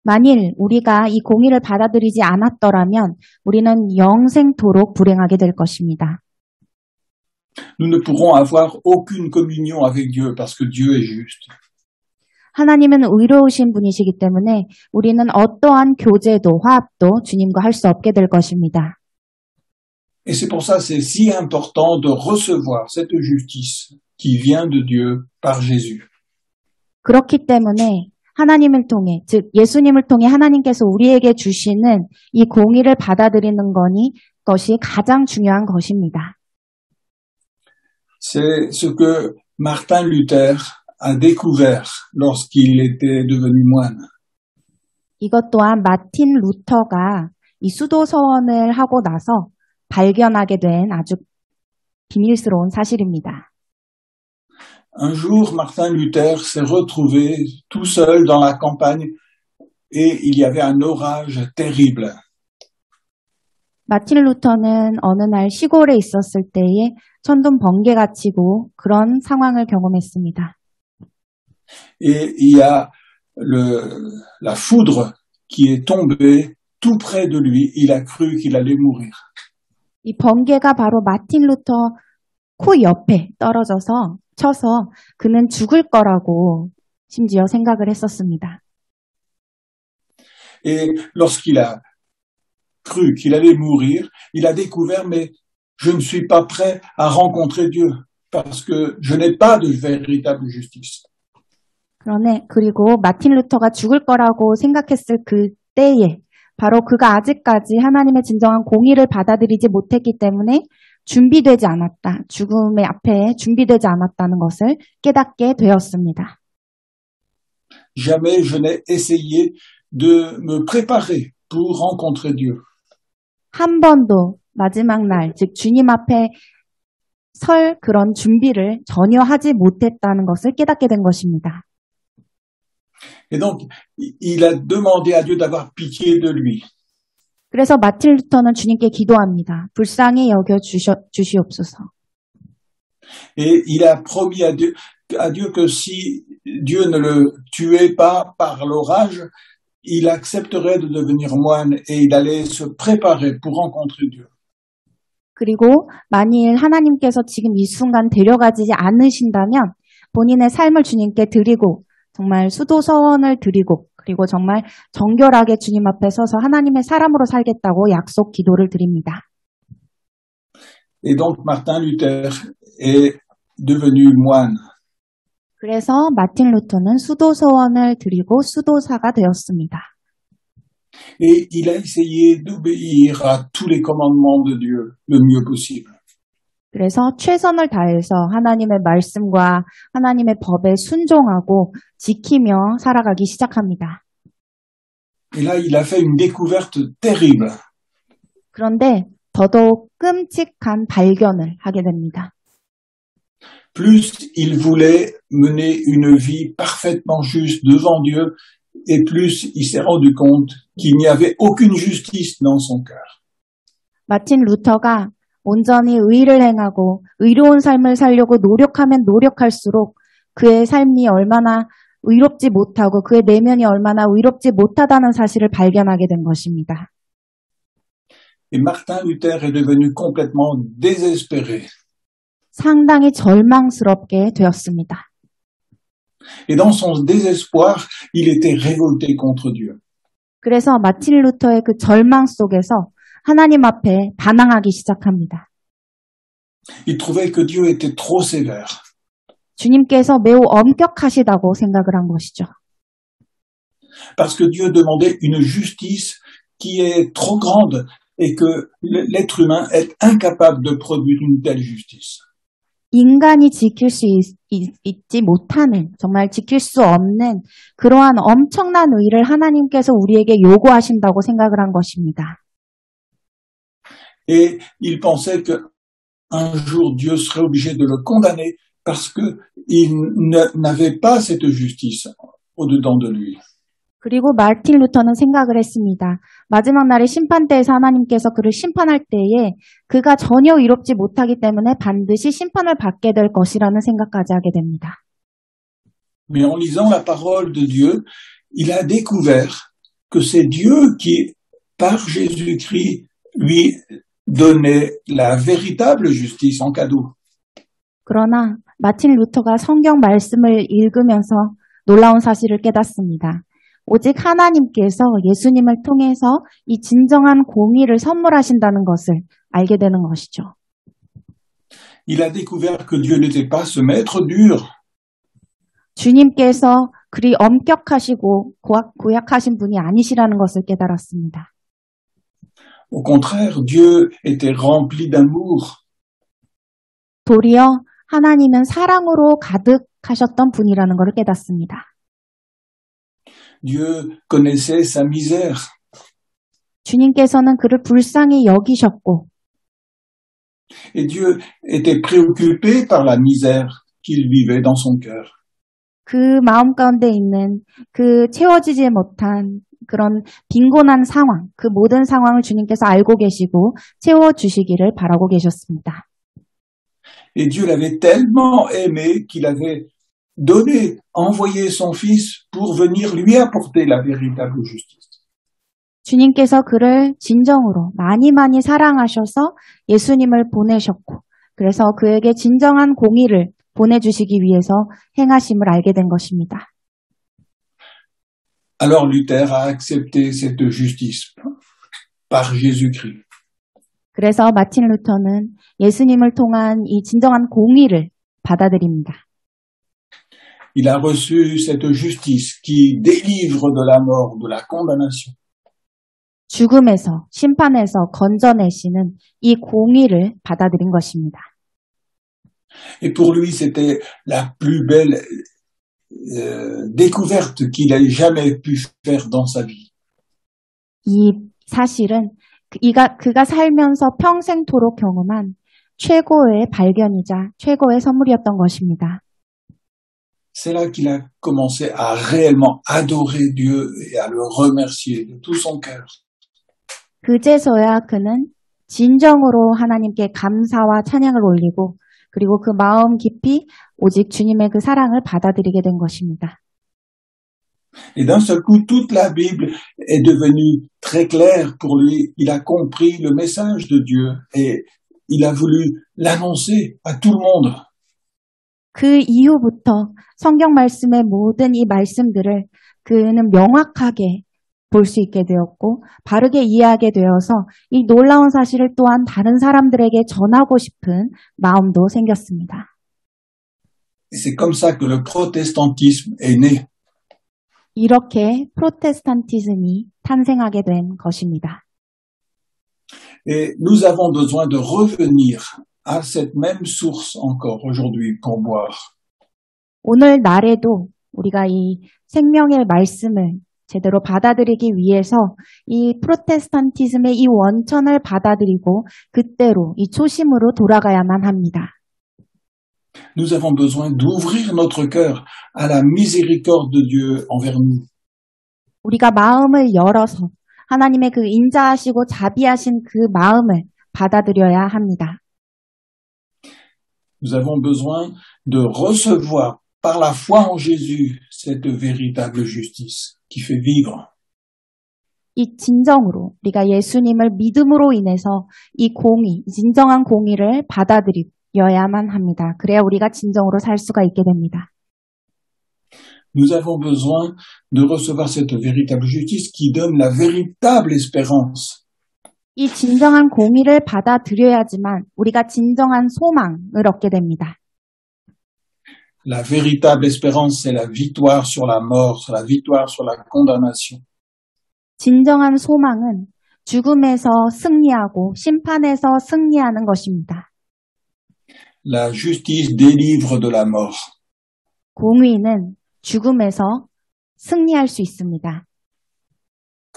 만일 우리가 이 공의를 받아들이지 않았더라면 우리는 영생토록 불행하게 될 것입니다. Nous ne pourrons avoir aucune communion avec Dieu parce que Dieu est juste. 하나님은 의로우신 분이시기 때문에 우리는 어떠한 교제도 화합도 주님과 할 수 없게 될 것입니다. Et c'est pour ça que c'est si important de recevoir cette justice qui vient de Dieu par Jésus. 그렇기 때문에 하나님을 통해, 즉 예수님을 통해 하나님께서 우리에게 주시는 이 공의를 받아들이는 것이 가장 중요한 것입니다. C'est ce que Martin Luther a découvert lorsqu'il était devenu moine. 이것 또한 마틴 루터가 이 수도서원을 하고 나서 발견하게 된 아주 비밀스러운 사실입니다. Un jour, Martin Luther s'est retrouvé tout seul dans la campagne et il y avait un orage terrible. 마틴 루터는 어느 날 시골에 있었을 때에 천둥 번개가 치고 그런 상황을 경험했습니다. Et il y a la foudre qui est tombée tout près de lui. Il a cru qu'il allait mourir. 이 번개가 바로 마틴 루터 코 옆에 떨어져서 쳐서 그는 죽을 거라고 심지어 생각을 했었습니다. Et lorsqu'il a cru qu'il allait mourir, il a découvert, mais je ne suis pas prêt à rencontrer Dieu parce que je n'ai pas de véritable justice. 그리고 마틴 루터가 죽을 거라고 생각했을 그때에 바로 그가 아직까지 하나님의 진정한 공의를 받아들이지 못했기 때문에 준비되지 않았다. 죽음의 앞에 준비되지 않았다는 것을 깨닫게 되었습니다. Jamais je n'ai essayé de me préparer pour rencontrer Dieu. 한 번도 마지막 날, 즉 주님 앞에 설 그런 준비를 전혀 하지 못했다는 것을 깨닫게 된 것입니다. Et donc, il a demandé à Dieu d'avoir pitié de lui. 그래서 마틴 루터는 주님께 기도합니다. 불쌍히 여겨 주시옵소서. Et il a promis à Dieu que si Dieu ne le tuait pas par l'orage, il accepterait de devenir moine et il allait se préparer pour rencontrer Dieu. 그리고 만일 하나님께서 지금 이 순간 데려가지 않으신다면 본인의 삶을 주님께 드리고 정말 수도서원을 드리고 그리고 정말 정결하게 주님 앞에 서서 하나님의 사람으로 살겠다고 약속 기도를 드립니다. Et donc Martin Luther est devenu moine. 그래서 마틴 루터는 수도서원을 드리고 수도사가 되었습니다. Et il a essayé d'obéir à tous les commandements de Dieu le mieux possible. 그래서 최선을 다해서 하나님의 말씀과 하나님의 법에 순종하고 지키며 살아가기 시작합니다. Et là, il a fait une découverte terrible. 그런데 더더욱 끔찍한 발견을 하게 됩니다. plus il voulait mener une vie parfaitement juste devant Dieu, et plus il s'est rendu compte qu'il n'y avait aucune justice dans son cœur. 마틴 루터가 온전히 의를 행하고 의로운 삶을 살려고 노력하면 노력할수록 그의 삶이 얼마나 의롭지 못하고 그의 내면이 얼마나 의롭지 못하다는 사실을 발견하게 된 것입니다. Et Martin Luther est devenu complètement désespéré. 상당히 절망스럽게 되었습니다. Et dans son désespoir, il était révolté contre Dieu. 그래서 마틴 루터의 그 절망 속에서 하나님 앞에 반항하기 시작합니다. Il trouvait que Dieu était trop sévère. 주님께서 매우 엄격하시다고 생각을 한 것이죠. Parce que Dieu demandait une justice qui est trop grande et que l'être humain est incapable de produire une telle justice. 인간이 지킬 수 있지 못하는, 정말 지킬 수 없는 그러한 엄청난 의를 하나님께서 우리에게 요구하신다고 생각을 한 것입니다. Et il pensait qu'un jour Dieu serait obligé de le condamner parce qu'il n'avait pas cette justice au-dedans de lui. 그리고 마틴 루터는 생각을 했습니다. 마지막 날의 심판대에서 하나님께서 그를 심판할 때에 그가 전혀 의롭지 못하기 때문에 반드시 심판을 받게 될 것이라는 생각까지 하게 됩니다. Mais en lisant la parole de Dieu, il a découvert que c'est Dieu qui, par Jésus-Christ, lui donnait la véritable justice en cadeau. 그러나 마틴 루터가 성경 말씀을 읽으면서 놀라운 사실을 깨닫습니다. 오직 하나님께서 예수님을 통해서 이 진정한 공의를 선물하신다는 것을 알게 되는 것이죠. Il a découvert que Dieu n'était pas ce maître dur. 주님께서 그리 엄격하시고 고약하신 분이 아니시라는 것을 깨달았습니다. Au contraire, Dieu était rempli d'amour. 도리어 하나님은 사랑으로 가득하셨던 분이라는 것을 깨닫습니다. Dieu connaissait sa misère. 주님께서는 그를 불쌍히 여기셨고 Et Dieu était préoccupé par la misère qu'il vivait dans son cœur. 그 마음 가운데 있는 그 채워지지 못한 그런 빈곤한 상황, 그 모든 상황을 주님께서 알고 계시고 채워주시기를 바라고 계셨습니다. Et Dieu l'avait tellement aimé qu'il avait donné, envoyé son fils pour venir lui apporter la véritable justice. 주님께서 그를 진정으로 많이 사랑하셔서 예수님을 보내셨고 그래서 그에게 진정한 공의를 보내주시기 위해서 행하심을 알게 된 것입니다. Alors Luther a accepté cette justice par Jésus-Christ. 그래서 마틴 루터는 예수님을 통한 이 진정한 공의를 받아들입니다. Il a reçu cette justice qui délivre de la mort, de la condamnation. 죽음에서, 심판에서 건져내시는 이 공의를 받아들인 것입니다. Et pour lui, c'était la plus belle découverte qu'il ait jamais pu faire dans sa vie. 이 사실은 그가 살면서 평생토록 경험한 최고의 발견이자 최고의 선물이었던 것입니다. C'est là qu'il a commencé à réellement adorer Dieu et à le remercier de tout son cœur. 그제서야 그는 진정으로 하나님께 감사와 찬양을 올리고 그리고 그 마음 깊이 오직 주님의 그 사랑을 받아들이게 된 것입니다. Et d'un seul coup, toute la Bible est devenue très claire pour lui. Il a compris le message de Dieu et il a voulu l'annoncer à tout le monde. 그 이후부터 성경 말씀의 모든 이 말씀들을 그는 명확하게 볼 수 있게 되었고 바르게 이해하게 되어서 이 놀라운 사실을 또한 다른 사람들에게 전하고 싶은 마음도 생겼습니다. Et c'est comme ça que le protestantisme est né. 이렇게 프로테스탄티즘이 탄생하게 된 것입니다. Et nous avons besoin de revenir à cette même source encore aujourd'hui pour boire. 오늘 날에도 우리가 이 생명의 말씀을 제대로 받아들이기 위해서 이 프로테스탄티즘의 이 원천을 받아들이고 그때로 이 초심으로 돌아가야만 합니다. Nous avons besoin d'ouvrir notre cœur à la miséricorde de Dieu envers nous. 우리가 마음을 열어서 하나님의 그 인자하시고 자비하신 그 마음을 받아들여야 합니다. Nous avons besoin de recevoir par la foi en Jésus cette véritable justice qui fait vivre. 이 진정으로 우리가 예수님을 믿음으로 인해서 이 공의, 진정한 공의를 받아들여야만 합니다. 그래야 우리가 진정으로 살 수가 있게 됩니다. Nous avons besoin de recevoir cette véritable justice qui donne la véritable espérance. 이 진정한 공의를 받아들여야지만 우리가 진정한 소망을 얻게 됩니다. La véritable espérance, c'est la victoire sur la mort, c'est la victoire sur la condamnation. 진정한 소망은 죽음에서 승리하고 심판에서 승리하는 것입니다. La justice délivre de la mort. 공의는 죽음에서 승리할 수 있습니다.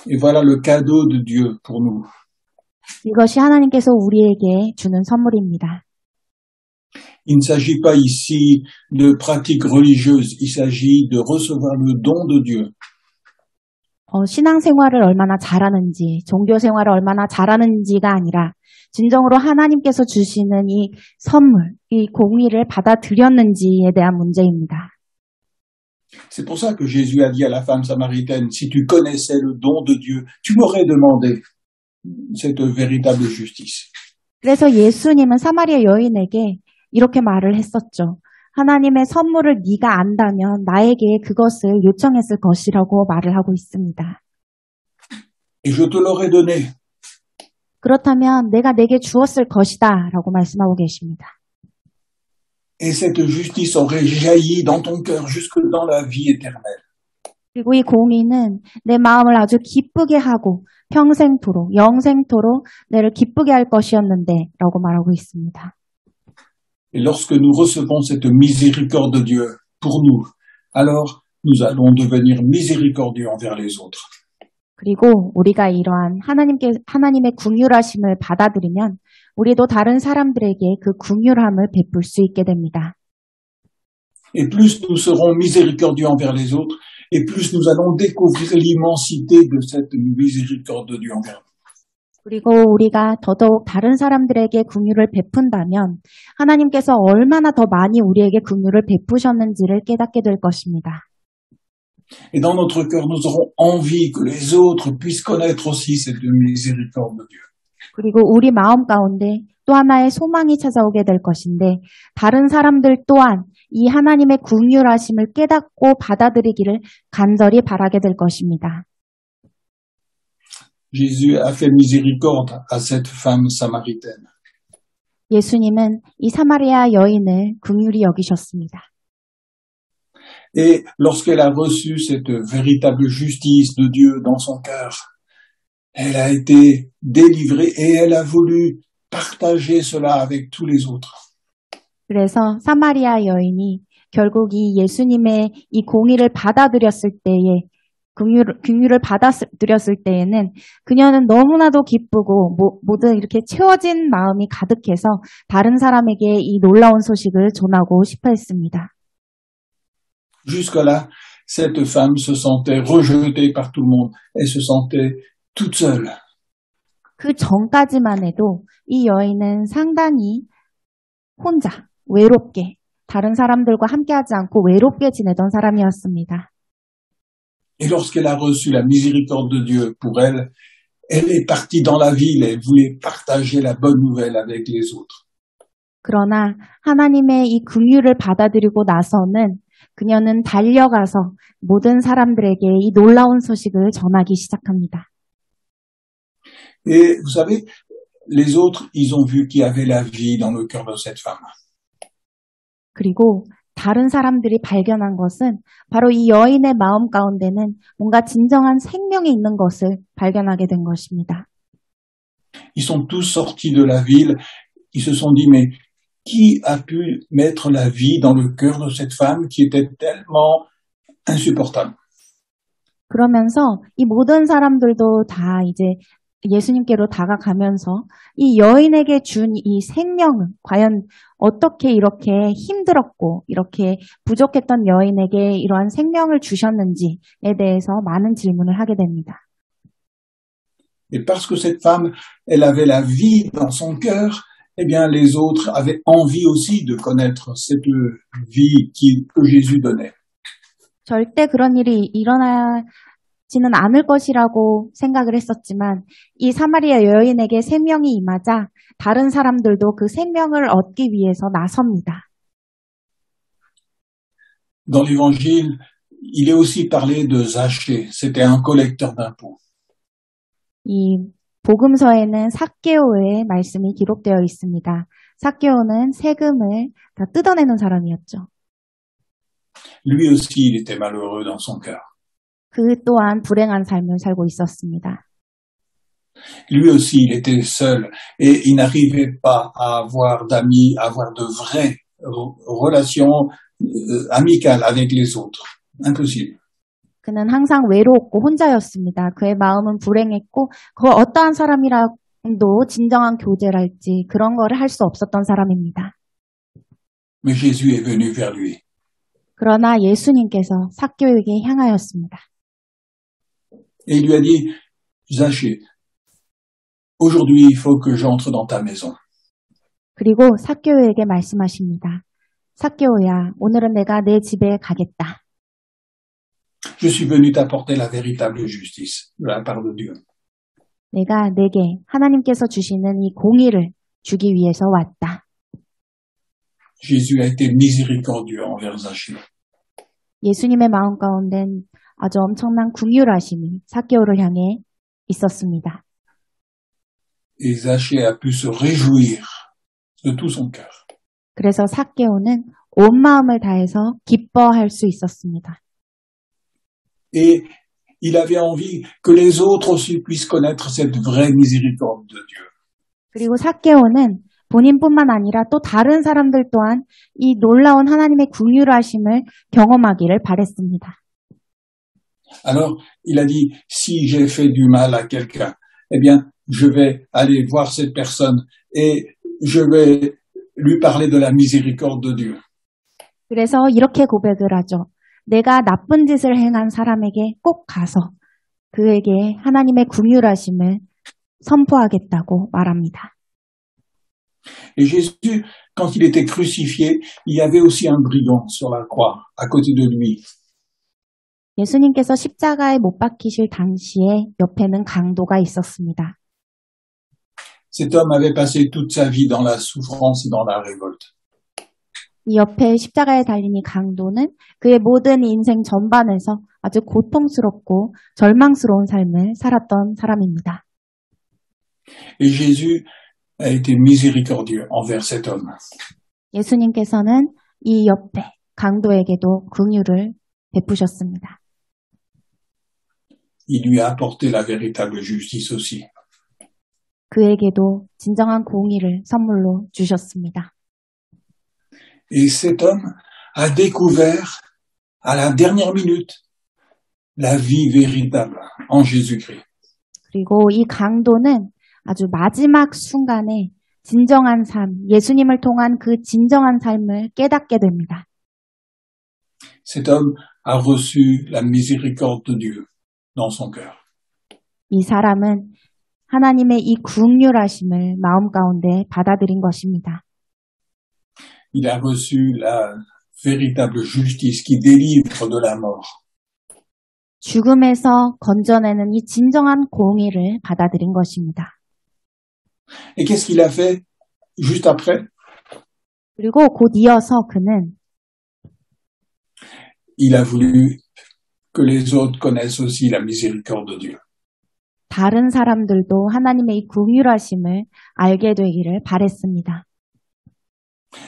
Et voilà le cadeau de Dieu pour nous. 이것이 하나님께서 우리에게 주는 선물입니다. Il ne s'agit pas ici de pratiques religieuses, il s'agit de recevoir le don de Dieu. 신앙생활을 얼마나 잘하는지, 종교생활을 얼마나 잘하는지가 아니라 진정으로 하나님께서 주시는 이 선물, 이 공의를 받아들였는지에 대한 문제입니다. C'est pour ça que Jésus a dit à la femme samaritaine, si tu connaissais le don de Dieu, tu m'aurais demandé cette véritable justice. 그래서 예수님은 사마리아 여인에게 이렇게 말을 했었죠. 하나님의 선물을 네가 안다면 나에게 그것을 요청했을 것이라고 말을 하고 있습니다. Et je te l'aurais donné. 그렇다면 내가 내게 주었을 것이다 라고 말씀하고 계십니다. Et cette justice aurait jailli dans ton cœur jusque dans la vie éternelle. 그리고 이 공의는 내 마음을 아주 기쁘게 하고 평생토록, 영생토록 내를 기쁘게 할 것이었는데 라고 말하고 있습니다. Et lorsque nous recevons cette miséricorde de Dieu pour nous, alors nous allons devenir miséricordieux envers les autres. 그리고 우리가 이러한 하나님의 긍휼하심을 받아들이면 우리도 다른 사람들에게 그 긍휼함을 베풀 수 있게 됩니다. Et plus nous serons miséricordieux envers les autres, et plus nous allons découvrir l'immensité de cette miséricorde de Dieu envers nous. 그리고 우리가 더더욱 다른 사람들에게 긍휼을 베푼다면 하나님께서 얼마나 더 많이 우리에게 긍휼을 베푸셨는지를 깨닫게 될 것입니다. Et dans notre cœur, nous aurons envie que les autres puissent connaître aussi cette miséricorde de Dieu. 그리고 우리 마음 가운데 또 하나의 소망이 찾아오게 될 것인데 다른 사람들 또한 이 하나님의 긍휼하심을 깨닫고 받아들이기를 간절히 바라게 될 것입니다. Jésus a fait miséricorde à cette femme samaritaine. 예수님은 이 사마리아 여인을 긍휼히 여기셨습니다. Et lorsqu'elle a reçu cette véritable justice de Dieu dans son cœur, elle a été délivrée et elle a voulu partager cela avec tous les autres. 그래서 사마리아 여인이 결국 이 예수님의 이 공의를 받아들였을 때에 긍휼을 받아들였을 때에는 그녀는 너무나도 기쁘고 모든 이렇게 채워진 마음이 가득해서 다른 사람에게 이 놀라운 소식을 전하고 싶어 했습니다. Jusque-là, cette femme se sentait rejetée par tout le monde. Elle se sentait toute seule. 그 전까지만 해도 이 여인은 상당히 혼자, 외롭게, 다른 사람들과 함께하지 않고 외롭게 지내던 사람이었습니다. Et lorsqu'elle a reçu la miséricorde de Dieu pour elle, elle est partie dans la ville et voulait partager la bonne nouvelle avec les autres. 그러나 하나님의 이 긍휼을 받아들이고 나서는 그녀는 달려가서 모든 사람들에게 이 놀라운 소식을 전하기 시작합니다. Et vous savez, les autres, ils ont vu qu'il y avait la vie dans le cœur de cette femme. 그리고 다른 사람들이 발견한 것은 바로 이 여인의 마음 가운데는 뭔가 진정한 생명이 있는 것을 발견하게 된 것입니다. Ils sont tous sortis de la ville. Ils se sont dit, mais qui a pu mettre la vie dans le cœur de cette femme qui était tellement insupportable? 그러면서 이 모든 사람들도 다 이제 예수님께로 다가가면서 이 여인에게 준 이 생명은 과연 어떻게 이렇게 힘들었고 이렇게 부족했던 여인에게 이러한 생명을 주셨는지에 대해서 많은 질문을 하게 됩니다. Et parce que cette femme, elle avait la vie dans son cœur, eh bien, les autres avaient envie aussi de connaître cette vie que Jésus donnait. 절대 그런 일이 일어나지는 않을 것이라고 생각을 했었지만 이 사마리아 여인에게 생명이 임하자 다른 사람들도 그 생명을 얻기 위해서 나섭니다. Dans l'évangile, il est aussi parlé de Zachée. C'était un collecteur d'impôts. 이 복음서에는 삭개오의 말씀이 기록되어 있습니다. 삭개오는 세금을 다 뜯어내는 사람이었죠. Lui aussi, il était malheureux dans son cœur. 그 또한 불행한 삶을 살고 있었습니다. Lui aussi, il était seul et il n'arrivait pas à avoir d'amis, à avoir de vraies relations amicales avec les autres. Impossible. 그는 항상 외로웠고 혼자였습니다. 그의 마음은 불행했고 그 어떠한 사람이라도 진정한 교제랄지 그런 거를 할 수 없었던 사람입니다. Mais Jésus est venu vers lui. 그러나 예수님께서 삭개오에게 향하였습니다. Et il lui a dit, Zachée, aujourd'hui, il faut que j'entre dans ta maison. 그리고 삭개오에게 말씀하십니다. 삭개오야, 오늘은 내가 내 집에 가겠다. Je suis venu t'apporter la véritable justice de la part de Dieu. 내가 내게 하나님께서 주시는 이 공의를 주기 위해서 왔다. Jésus a été miséricordieux envers Zachée. 예수님의 마음 가운데는 아주 엄청난 긍휼하심이 삭개오를 향해 있었습니다. Et Zachée a pu se réjouir de tout son cœur. 그래서 삭개오는 온 마음을 다해서 기뻐할 수 있었습니다. Et il avait envie que les autres aussi puissent connaître cette vraie miséricorde de Dieu. 그리고 삭개오는 본인뿐만 아니라 또 다른 사람들 또한 이 놀라운 하나님의 긍휼하심을 경험하기를 바랬습니다. Alors, il a dit, si j'ai fait du mal à quelqu'un, eh bien, je vais aller voir cette personne et je vais lui parler de la miséricorde de Dieu. 그래서 이렇게 고백을 하죠. 내가 나쁜 짓을 행한 사람에게 꼭 가서 그에게 하나님의 긍휼하심을 선포하겠다고 말합니다. Et Jésus, quand il était crucifié, il y avait aussi un brigand sur la croix, à côté de lui. 예수님께서 십자가에 못 박히실 당시에 옆에는 강도가 있었습니다. Cet homme avait passé toute sa vie dans la souffrance et dans la révolte. 이 옆에 십자가에 달린 이 강도는 그의 모든 인생 전반에서 아주 고통스럽고 절망스러운 삶을 살았던 사람입니다. Et Jésus a été miséricordieux envers cet homme. 예수님께서는 이 옆에 강도에게도 긍휼을 베푸셨습니다. Il lui a apporté la véritable justice aussi. 그에게도 진정한 공의를 선물로 주셨습니다. Et cet homme a découvert à la dernière minute la vie véritable en Jésus-Christ. 그리고 이 강도는 아주 마지막 순간에 진정한 삶, 예수님을 통한 그 진정한 삶을 깨닫게 됩니다. Cet homme a reçu la miséricorde de Dieu dans son cœur. 이 사람은 하나님의 이 긍휼하심을 마음 가운데 받아들인 것입니다. Il a reçu la véritable justice qui délivre de la mort. 죽음에서 건져내는 이 진정한 공의를 받아들인 것입니다. Et qu'est-ce qu'il a fait juste après? 그리고 곧 이어서 그는 Il a voulu que les autres connaissent aussi la miséricorde de Dieu. 다른 사람들도 하나님의 이 긍휼하심을 알게 되기를 바랬습니다.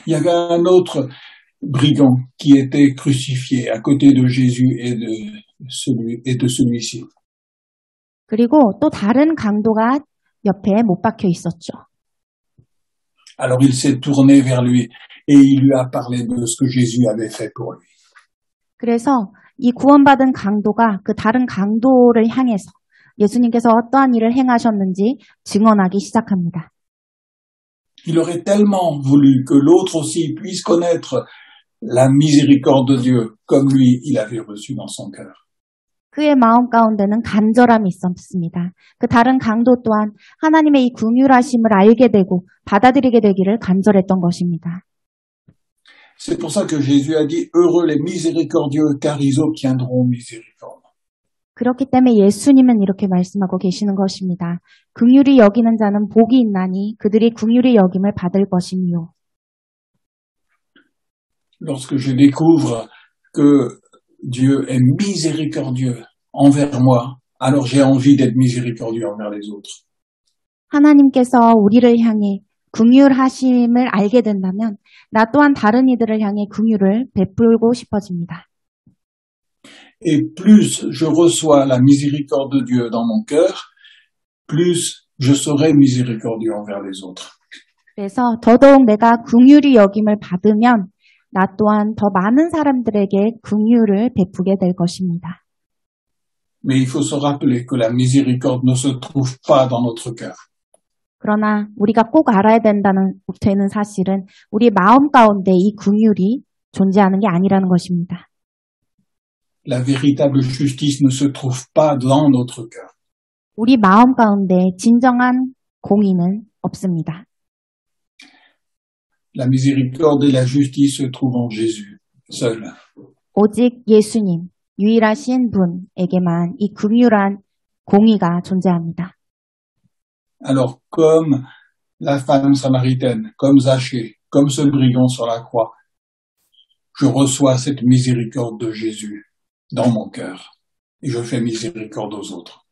Il y avait un autre brigand qui était crucifié à côté de Jésus et de celui-ci. 그리고 또 다른 강도가 옆에 못 박혀 있었죠. Alors il s'est tourné vers lui et il lui a parlé de ce que Jésus avait fait pour lui. 그래서 이 구원받은 강도가 그 다른 강도를 향해서 예수님께서 어떠한 일을 행하셨는지 증언하기 시작합니다. Il aurait tellement voulu que l'autre aussi puisse connaître la miséricorde de Dieu comme lui, il avait reçu dans son cœur. 그의 마음 가운데는 간절함이 있었습니다. 그 다른 강도 또한 하나님의 이 긍휼하심을 알게 되고 받아들이게 되기를 간절했던 것입니다. C'est pour ça que Jésus a dit « Heureux les miséricordieux, car ils obtiendront miséricorde. » 그렇기 때문에 예수님은 이렇게 말씀하고 계시는 것입니다. 긍휼히 여기는 자는 복이 있나니 그들이 긍휼히 여김을 받을 것이니요. Lorsque je découvre que Dieu est miséricordieux envers moi, alors j'ai envie d'être miséricordieux envers les autres. 하나님께서 우리를 향해 긍휼하심을 알게 된다면 나 또한 다른 이들을 향해 긍휼을 베풀고 싶어집니다. Et plus je reçois la miséricorde de Dieu dans mon cœur, plus je serai miséricordieux envers les autres. 그래서 더더욱 내가 긍휼히 여김을 받으면 나 또한 더 많은 사람들에게 긍휼을 베푸게 될 것입니다. Mais il faut se rappeler que la miséricorde ne se trouve pas dans notre cœur. 그러나 우리가 꼭 알아야 되는 사실은 우리 마음 가운데 이 긍휼이 존재하는 게 아니라는 것입니다. La véritable justice ne se trouve pas dans notre cœur. 우리 마음 가운데 진정한 공의는 없습니다. La miséricorde et la justice se trouvent en Jésus, seul. 오직 예수님, 유일하신 분에게만 이 긍휼한 공의가 존재합니다. Alors, comme la femme samaritaine, comme Zachée, comme ce brigand sur la croix, je reçois cette miséricorde de Jésus dans mon cœur et je fais miséricorde aux autres.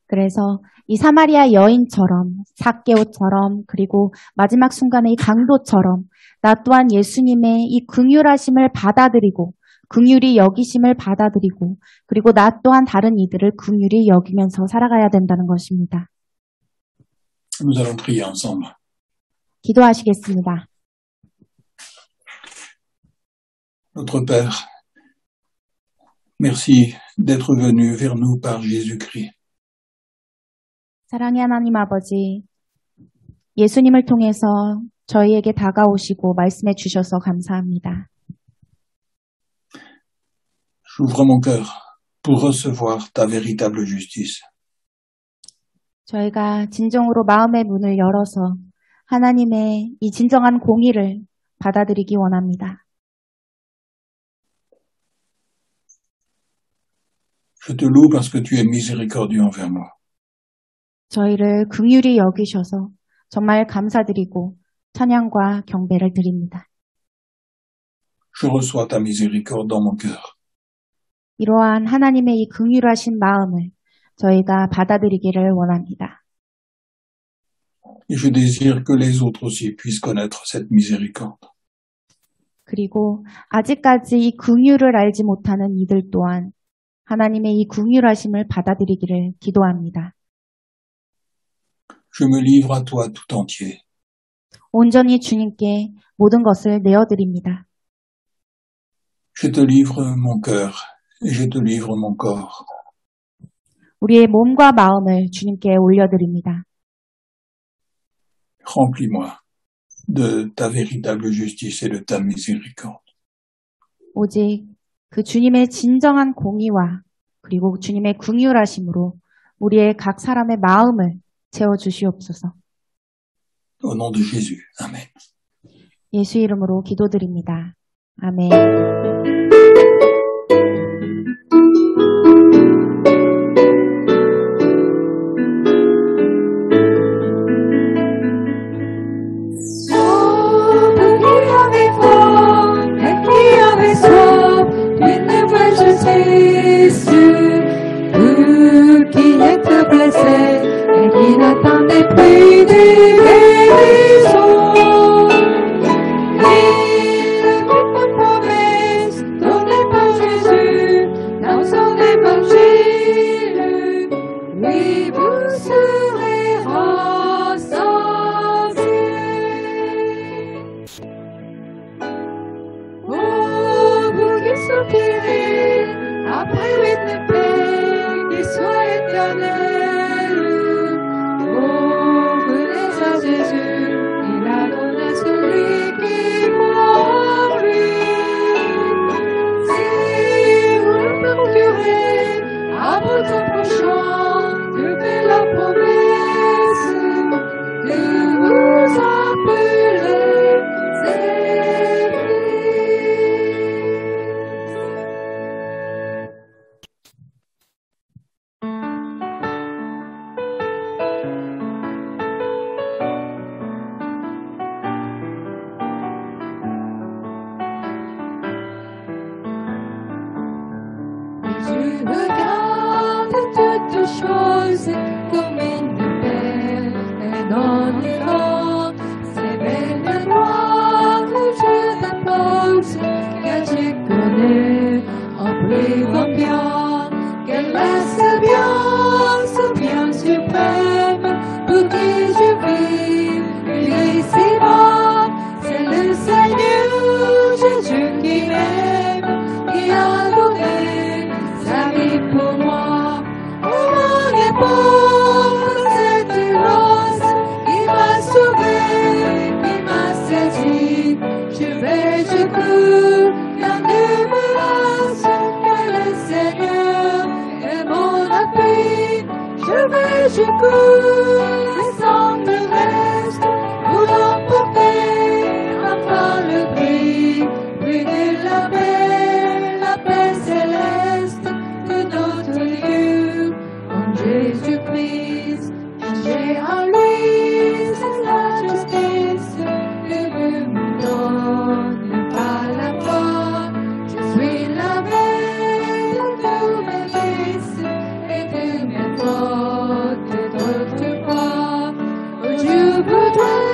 그래서 이 사마리아 여인처럼, 삭개오처럼, 그리고 마지막 순간에 이 강도처럼 나 또한 예수님의 이 긍휼하심을 받아들이고 긍휼히 여기심을 받아들이고 그리고 나 또한 다른 이들을 긍휼히 여기면서 살아가야 된다는 것입니다. Nous allons prier ensemble. 기도하시겠습니다. Notre Père, merci d'être venu vers nous par Jésus-Christ. 사랑의 하나님 아버지, 예수님을 통해서 저희에게 다가오시고 말씀해 주셔서 감사합니다. J'ouvre mon cœur pour recevoir ta véritable justice. 저희가 진정으로 마음의 문을 열어서 하나님의 이 진정한 공의를 받아들이기 원합니다. Je te loue parce que tu es miséricordieux envers moi. 저희를 긍휼히 여기셔서 정말 감사드리고 찬양과 경배를 드립니다. Je reçois ta miséricorde dans mon cœur. 이러한 하나님의 이 긍휼하신 마음을 저희가 받아들이기를 원합니다. Et je désire que les autres aussi puissent connaître cette miséricorde. 그리고 아직까지 이 긍휼을 알지 못하는 이들 또한 하나님의 이 긍휼하심을 받아들이기를 기도합니다. Je me livre à toi tout entier. 온전히 주님께 모든 것을 내어드립니다. Je te livre mon cœur et je te livre mon corps. 우리의 몸과 마음을 주님께 올려드립니다. Remplis-moi de ta véritable justice et de ta miséricorde. 오직 그 주님의 진정한 공의와 그리고 주님의 긍휼하심으로 우리의 각 사람의 마음을 채워주시옵소서. Au nom de Jésus. Amen. 예수 이름으로 기도드립니다. 아멘. Qui n'attendait plus des guérisons. Il avait une promesse ce bien suprême pour qui je vis, lui ici-bas, c'est le Seigneur Jésus qui m'aime, qui a donné sa vie pour moi. Mon épouse, cette grâce, il m'a sauvé, il m'a saisi. Je cours, rien ne me lasse, que le Seigneur est mon appui. Je cours, et sans le reste, pour l'emporter, enfin le prix de la paix céleste de notre Dieu. En Jésus-Christ, j'ai en lui, c'est la justice que Dieu me donne par la foi. Je suis lavé de tous mes vices et de mes fautes d'autrefois. Je voudrais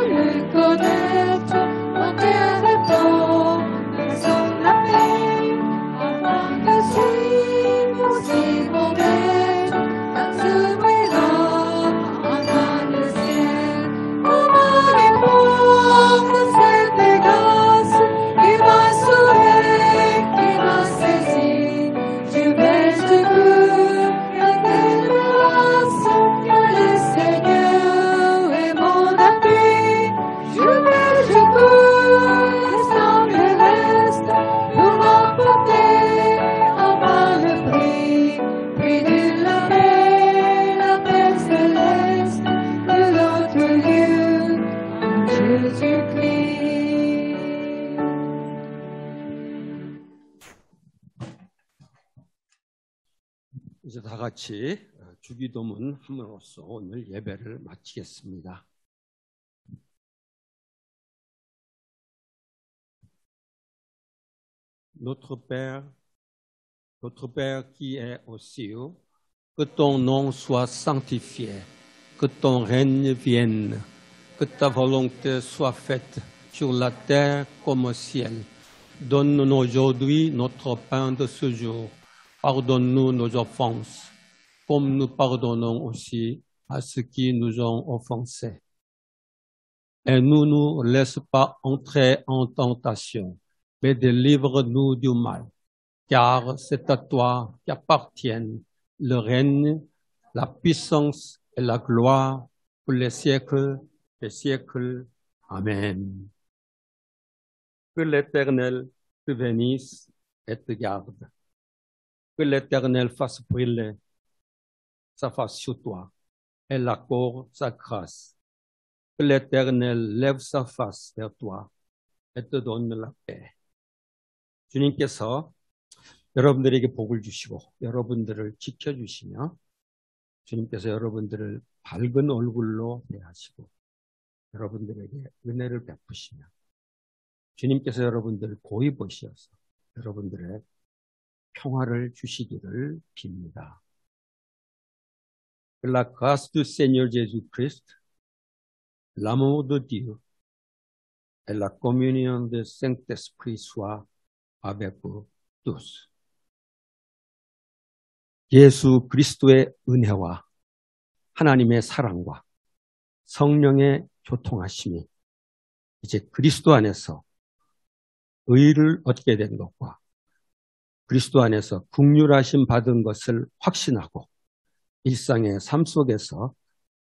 le connaître, mon cœur répond de son appel, afin de suivre aussi mon maître, dans ce brillant dans le ciel. Comment répondre cette grâce qui m'a sauvé, qui m'a saisi? Je vais secours, rien ne me lasse, car le Seigneur est mon appui. Je cours, et sans le reste, pour m'emporter enfin le prix de la paix céleste de notre Dieu, en Jésus-Christ. 이제 다 같이 주기도문 함으로써 오늘 예배를 마치겠습니다. Notre Père qui est aux cieux, que ton nom soit sanctifié, que ton règne vienne, que ta volonté soit faite sur la terre comme au ciel. Donne-nous aujourd'hui notre pain de ce jour. Pardonne-nous nos offenses, comme nous pardonnons aussi à ceux qui nous ont offensés. Et ne nous laisse pas entrer en tentation, mais délivre-nous du mal. Car c'est à toi qu'appartiennent le règne, la puissance et la gloire pour les siècles des siècles. Amen. Que l'Éternel te bénisse et te garde. Que l'Éternel fasse briller sa face sur toi et l'accorde sa grâce. Que l'Éternel lève sa face vers toi et te donne la paix. 주님께서 여러분들에게 복을 주시고 여러분들을 지켜주시며 주님께서 여러분들을 밝은 얼굴로 대하시고 여러분들에게 은혜를 베푸시며 주님께서 여러분들을 고이 보시어서 여러분들의 평화를 주시기를 빕니다. Que la grâce du Seigneur Jésus-Christ, l'amour de Dieu et la communion du Saint-Esprit soient avec vous tous. 예수 그리스도의 은혜와 하나님의 사랑과 성령의 교통하심이 이제 그리스도 안에서 의를 얻게 된 것과 그리스도 안에서 긍휼하심 받은 것을 확신하고 일상의 삶 속에서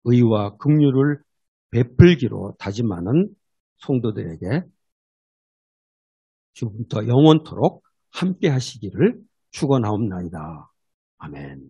의와 긍휼을 베풀기로 다짐하는 성도들에게 지금부터 영원토록 함께 하시기를 축원하옵나이다. 아멘.